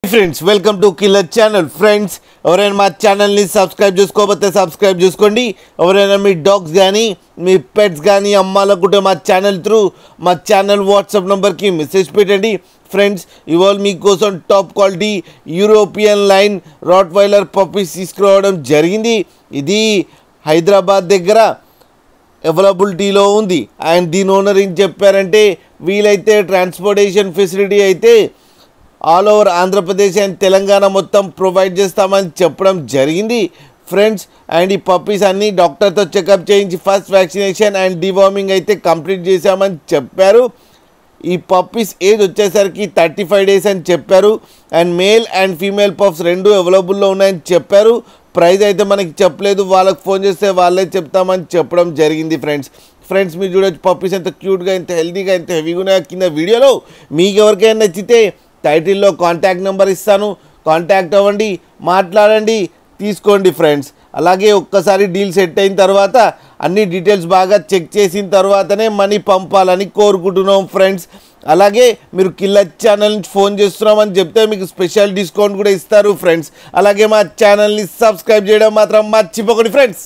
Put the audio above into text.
Friends welcome to killer channel. Friends ఎవరైనా మా ఛానల్ని సబ్స్క్రైబ్ చేసుకోకపోతే సబ్స్క్రైబ్ చేసుకోండి. ఎవరైనా మీ డాగ్స్ కానీ మీ పెట్స్ కానీ అమ్మాలనుకుంటే మా ఛానల్ త్రూ మా ఛానల్ వాట్సాప్ నెంబర్కి మెసేజ్ పెట్టండి. ఫ్రెండ్స్ ఇవాళ మీకోసం top quality European line Rottweiler puppies తీసుకురావడం జరిగింది. ఇది హైదరాబాద్ దగ్గర అవైలబిలిటీలో ఉంది. అండ్ దీని ఓనర్ ఏం చెప్పారంటే వీలైతే ట్రాన్స్పోర్టేషన్ ఫెసిలిటీ అయితే all over Andhra Pradesh and Telangana మొత్తం ప్రొవైడ్ చేస్తామని చెప్పడం జరిగింది. ఫ్రెండ్స్ అండ్ ఈ పప్పీస్ అన్నీ డాక్టర్తో చెకప్ చేయించి ఫస్ట్ వ్యాక్సినేషన్ అండ్ డివార్మింగ్ అయితే కంప్లీట్ చేశామని చెప్పారు. ఈ పప్పీస్ ఏజ్ వచ్చేసరికి 35 days అని చెప్పారు. And male and female puffs రెండు అవైలబుల్లో ఉన్నాయని చెప్పారు. ప్రైస్ అయితే మనకి చెప్పలేదు, వాళ్ళకి ఫోన్ చేస్తే వాళ్ళే చెప్తామని చెప్పడం జరిగింది. ఫ్రెండ్స్ మీరు చూడొచ్చు పప్పీస్ ఎంత క్యూట్గా ఎంత హెల్తీగా ఎంత హెవీగా ఉన్నాయో కింద వీడియోలో. మీకు ఎవరికైనా నచ్చితే టైటిల్లో కాంటాక్ట్ నెంబర్ ఇస్తాను, కాంటాక్ట్ అవ్వండి, మాట్లాడండి, తీసుకోండి ఫ్రెండ్స్. అలాగే ఒక్కసారి డీల్ సెట్ అయిన తర్వాత అన్ని డీటెయిల్స్ బాగా చెక్ చేసిన తర్వాతనే మనీ పంపాలని కోరుకుంటున్నాం ఫ్రెండ్స్. అలాగే మీరు కిల్లర్ ఛానల్ నుంచి ఫోన్ చేస్తున్నామని చెప్తే మీకు స్పెషల్ డిస్కౌంట్ కూడా ఇస్తారు ఫ్రెండ్స్. అలాగే మా ఛానల్ని సబ్స్క్రైబ్ చేయడం మాత్రం మర్చిపోకండి ఫ్రెండ్స్.